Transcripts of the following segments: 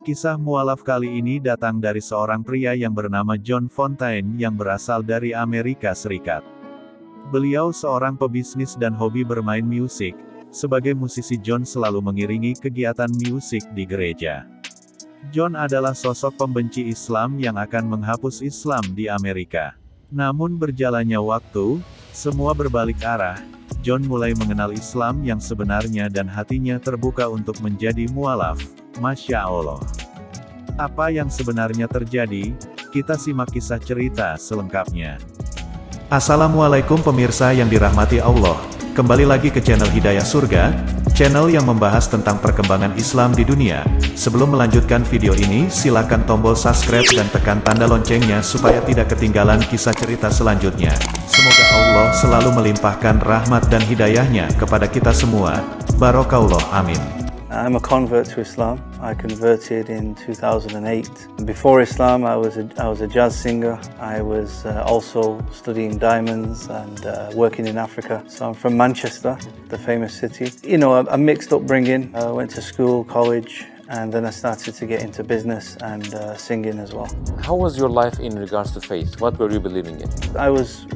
Kisah mualaf kali ini datang dari seorang pria yang bernama John Fontaine yang berasal dari Amerika Serikat. Beliau seorang pebisnis dan hobi bermain musik. Sebagai musisi, John selalu mengiringi kegiatan musik di gereja. John adalah sosok pembenci Islam yang akan menghapus Islam di Amerika. Namun berjalannya waktu, semua berbalik arah. John mulai mengenal Islam yang sebenarnya dan hatinya terbuka untuk menjadi mualaf. Masya Allah. Apa yang sebenarnya terjadi? Kita simak kisah cerita selengkapnya. Assalamualaikum pemirsa yang dirahmati Allah. Kembali lagi ke channel Hidayah Surga, channel yang membahas tentang perkembangan Islam di dunia. Sebelum melanjutkan video ini, silakan tombol subscribe dan tekan tanda loncengnya supaya tidak ketinggalan kisah cerita selanjutnya. Semoga Allah selalu melimpahkan rahmat dan hidayahnya kepada kita semua. Barokallah, amin. I'm a convert to Islam. I converted in 2008. Before Islam, I was a jazz singer. I was also studying diamonds and working in Africa. So I'm from Manchester, the famous city. You know, a mixed upbringing. I went to school, college, and then I started to get into business and singing as well. How was your life in regards to faith? What were you believing in? I was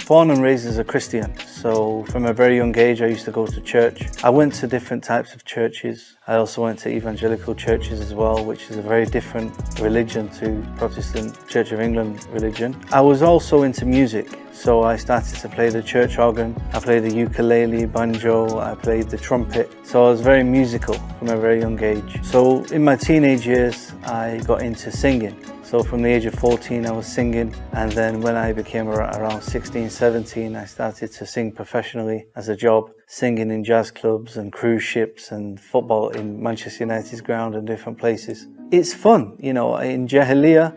born and raised as a Christian. So from a very young age, I used to go to church. I went to different types of churches. I also went to evangelical churches as well, which is a very different religion to Protestant Church of England religion. I was also into music. So I started to play the church organ, I played the ukulele, banjo, I played the trumpet. So I was very musical from a very young age. So in my teenage years, I got into singing. So from the age of 14, I was singing. And then when I became around 16, 17, I started to sing professionally as a job, singing in jazz clubs and cruise ships and football in Manchester United's ground and different places. It's fun, you know, in Jahiliyyah,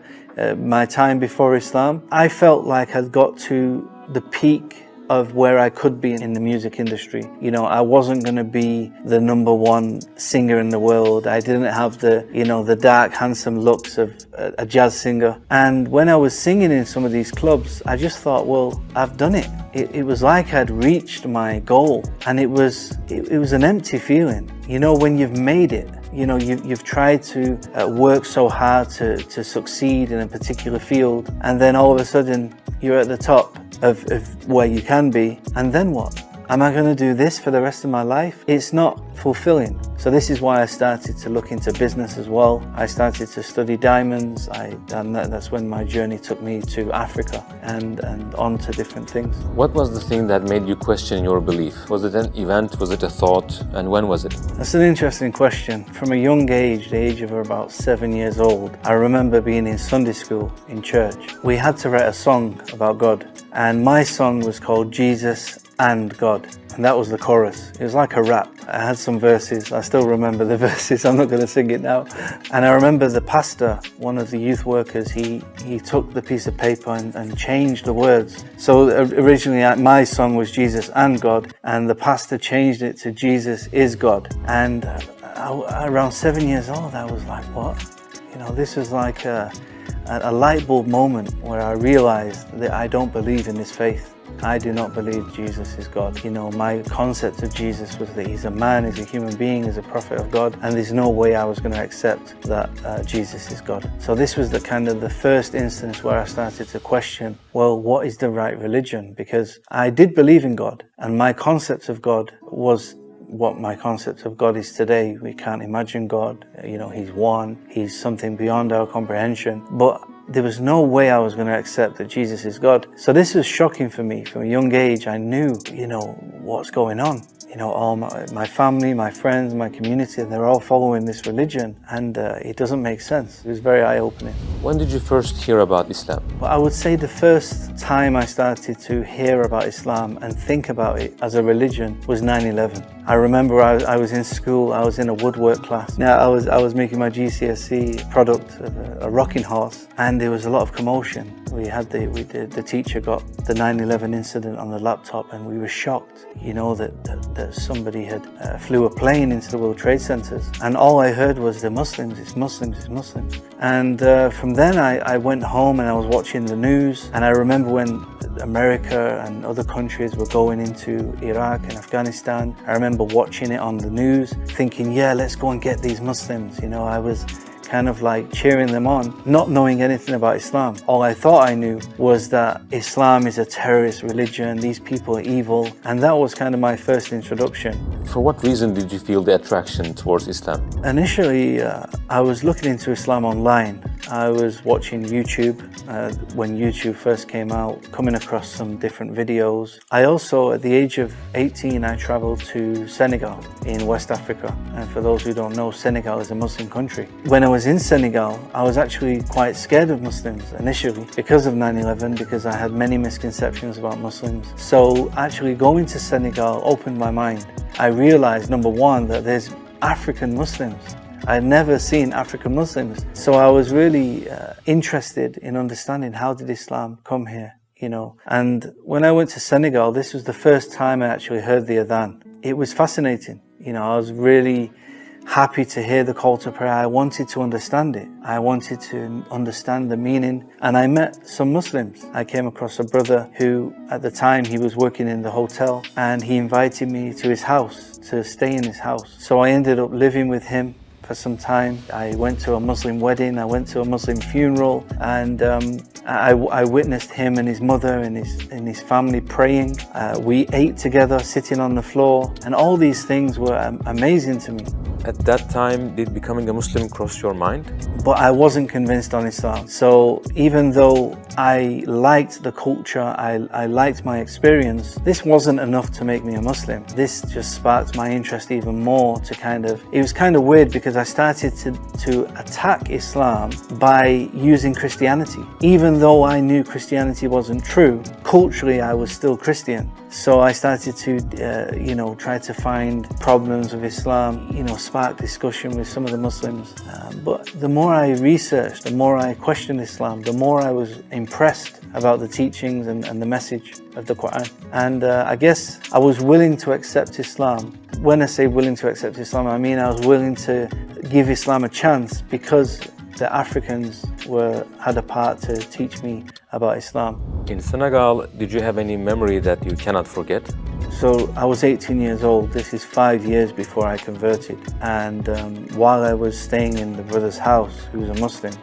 my time before Islam, I felt like I'd got to the peak of where I could be in the music industry. You know, I wasn't going to be the number one singer in the world. I didn't have the, you know, the dark, handsome looks of a jazz singer. And when I was singing in some of these clubs, I just thought, well, I've done it. It was like I'd reached my goal, and it was an empty feeling. You know, when you've made it, you know, you've tried to work so hard to succeed in a particular field, and then all of a sudden you're at the top of where you can be, and then what? Am I going to do this for the rest of my life? It's not fulfilling. So this is why I started to look into business as well. I started to study diamonds, and that's when my journey took me to Africa and on to different things. What was the thing that made you question your belief? Was it an event? Was it a thought? And when was it? That's an interesting question. From a young age, the age of about 7 years old, I remember being in Sunday school in church. We had to write a song about God, and my song was called Jesus and God, and that was the chorus. It was like a rap. I had some verses. I still remember the verses. I'm not going to sing it now. And I remember the pastor, one of the youth workers, he took the piece of paper and changed the words. So originally my song was Jesus and God, and the pastor changed it to Jesus is God. And around 7 years old, I was like, what? You know, this was like a light bulb moment where I realized that I don't believe in this faith. I do not believe Jesus is God. You know, my concept of Jesus was that he's a man, he's a human being, he's a prophet of God, and there's no way I was going to accept that Jesus is God. So this was the first instance where I started to question, well, what is the right religion? Because I did believe in God, and my concept of God was what my concept of God is today. We can't imagine God. You know, he's one, he's something beyond our comprehension. But there was no way I was going to accept that Jesus is God. So this was shocking for me. From a young age, I knew, you know, what's going on. You know, all my family, my friends, my community, they're all following this religion, and it doesn't make sense. It was very eye-opening. When did you first hear about Islam? Well, I would say the first time I started to hear about Islam and think about it as a religion was 9/11. I remember I was in school, I was in a woodwork class. Now I was making my GCSE product of a rocking horse, and there was a lot of commotion. The teacher got the 9/11 incident on the laptop, and we were shocked, you know, that somebody had flew a plane into the World Trade Centers, and all I heard was the Muslims, it's Muslims, it's Muslims. And from then I went home and I was watching the news, and I remember when America and other countries were going into Iraq and Afghanistan. I remember watching it on the news, thinking, yeah, let's go and get these Muslims. You know, I was kind of like cheering them on, not knowing anything about Islam. All I thought I knew was that Islam is a terrorist religion, these people are evil, and that was kind of my first introduction. For what reason did you feel the attraction towards Islam? Initially, I was looking into Islam online. I was watching YouTube when YouTube first came out, coming across some different videos. I also, at the age of 18, I traveled to Senegal in West Africa. And for those who don't know, Senegal is a Muslim country. When I was in Senegal, I was actually quite scared of Muslims initially because of 9/11, because I had many misconceptions about Muslims. So actually going to Senegal opened my mind. I realized, number one, that there's African Muslims. I'd never seen African Muslims. So I was really interested in understanding, how did Islam come here, you know? And when I went to Senegal, this was the first time I actually heard the adhan. It was fascinating. You know, I was really happy to hear the call to prayer. I wanted to understand it. I wanted to understand the meaning. And I met some Muslims. I came across a brother who, at the time, he was working in the hotel, and he invited me to his house, to stay in his house. So I ended up living with him for some time. I went to a Muslim wedding, I went to a Muslim funeral, and I witnessed him and his mother and his family praying. We ate together, sitting on the floor, and all these things were amazing to me. At that time, did becoming a Muslim cross your mind? But I wasn't convinced on Islam. So even though I liked the culture, I liked my experience, this wasn't enough to make me a Muslim. This just sparked my interest even more to it was kind of weird, because I started to attack Islam by using Christianity. Even though I knew Christianity wasn't true, culturally I was still Christian. So I started to, try to find problems with Islam, spark discussion with some of the Muslims. But the more I researched, the more I questioned Islam, the more I was impressed about the teachings and the message of the Quran. And I guess I was willing to accept Islam. When I say willing to accept Islam, I mean I was willing to give Islam a chance, because the Africans had a part to teach me about Islam. In Senegal, did you have any memory that you cannot forget? So I was 18 years old. This is 5 years before I converted. And while I was staying in the brother's house, who was a Muslim,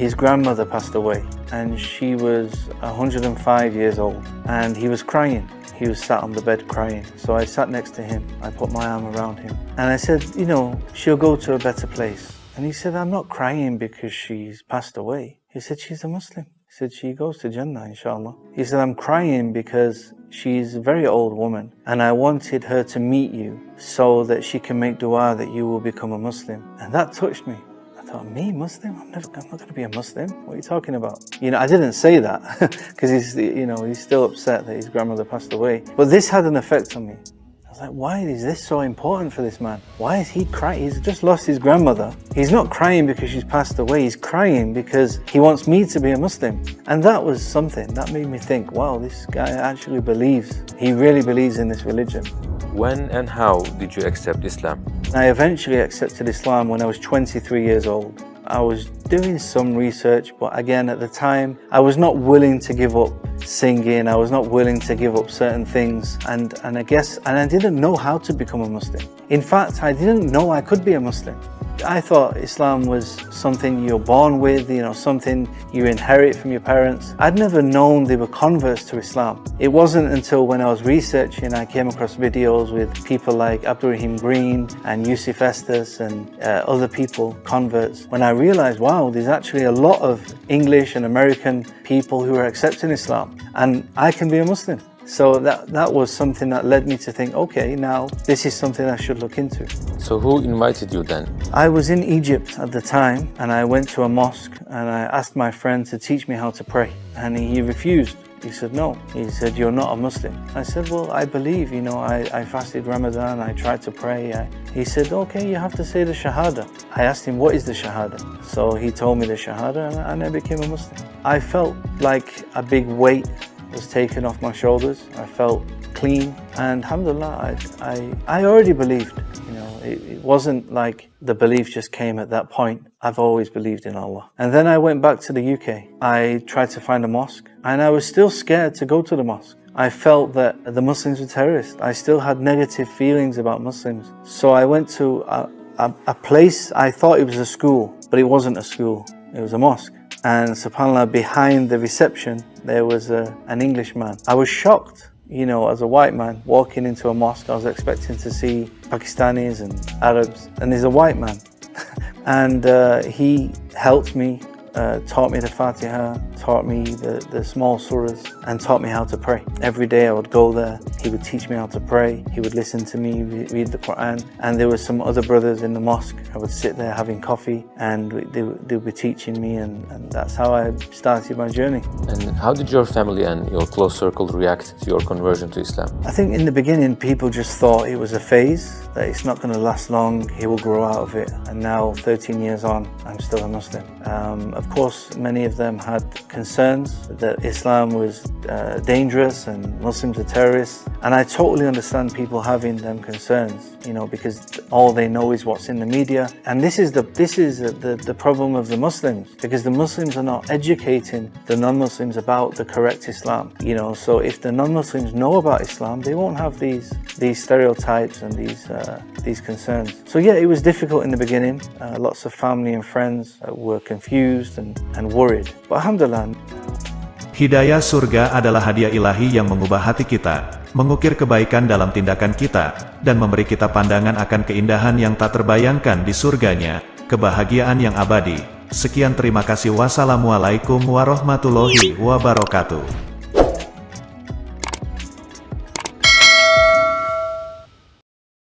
his grandmother passed away, and she was 105 years old, and he was crying. He was sat on the bed crying. So I sat next to him. I put my arm around him, and I said, she'll go to a better place. And he said, I'm not crying because she's passed away. He said, she's a Muslim. He said, she goes to Jannah, inshallah. He said, I'm crying because she's a very old woman, and I wanted her to meet you so that she can make dua that you will become a Muslim. And that touched me. I thought, me, Muslim? I'm not going to be a Muslim. What are you talking about? I didn't say that because he's still upset that his grandmother passed away. But this had an effect on me. I was like, why is this so important for this man? Why is he crying? He's just lost his grandmother. He's not crying because she's passed away. He's crying because he wants me to be a Muslim. And that was something that made me think, wow, this guy actually believes. He really believes in this religion. When and how did you accept Islam? I eventually accepted Islam when I was 23 years old. I was doing some research, but again, at the time, I was not willing to give up singing. I was not willing to give up certain things. And I didn't know how to become a Muslim. In fact, I didn't know I could be a Muslim. I thought Islam was something you're born with, something you inherit from your parents. I'd never known they were converts to Islam. It wasn't until when I was researching, I came across videos with people like Abdurrahim Green and Yusuf Estes and other people, converts, when I realized, wow, there's actually a lot of English and American people who are accepting Islam, and I can be a Muslim. So that was something that led me to think, okay, now this is something I should look into. So who invited you then? I was in Egypt at the time, and I went to a mosque, and I asked my friend to teach me how to pray, and he refused. He said, no. He said, you're not a Muslim. I said, well, I believe, I fasted Ramadan, I tried to pray. He said, okay, you have to say the Shahada. I asked him, what is the Shahada? So he told me the Shahada, and I became a Muslim. I felt like a big weight was taken off my shoulders. I felt clean, and alhamdulillah, I already believed. It wasn't like the belief just came at that point. I've always believed in Allah. And then I went back to the UK. I tried to find a mosque, and I was still scared to go to the mosque. I felt that the Muslims were terrorists. I still had negative feelings about Muslims. So I went to a place. I thought it was a school, but it wasn't a school. It was a mosque. And subhanAllah, behind the reception, there was an Englishman. I was shocked, you know, as a white man walking into a mosque. I was expecting to see Pakistanis and Arabs, and there's a white man. And he helped me, taught me the Fatiha, taught me the small surahs, and taught me how to pray. Every day I would go there, he would teach me how to pray, he would listen to me read the Quran, and there were some other brothers in the mosque. I would sit there having coffee, and they would be teaching me, and that's how I started my journey. And how did your family and your close circle react to your conversion to Islam? I think in the beginning people just thought it was a phase, that it's not going to last long, he will grow out of it. And now 13 years on, I'm still a Muslim. Of course, many of them had concerns that Islam was dangerous and Muslims are terrorists. And I totally understand people having them concerns, you know, because all they know is what's in the media. And this is the problem of the Muslims, because the Muslims are not educating the non-Muslims about the correct Islam. You know, so if the non-Muslims know about Islam, they won't have these stereotypes and these concerns. So yeah, it was difficult in the beginning. Lots of family and friends were confused and worried. But alhamdulillah. Hidayah surga adalah hadiah ilahi yang mengubah hati kita, mengukir kebaikan dalam tindakan kita, dan memberi kita pandangan akan keindahan yang tak terbayangkan di surganya, kebahagiaan yang abadi. Sekian, terima kasih. Wassalamualaikum warahmatullahi wabarakatuh.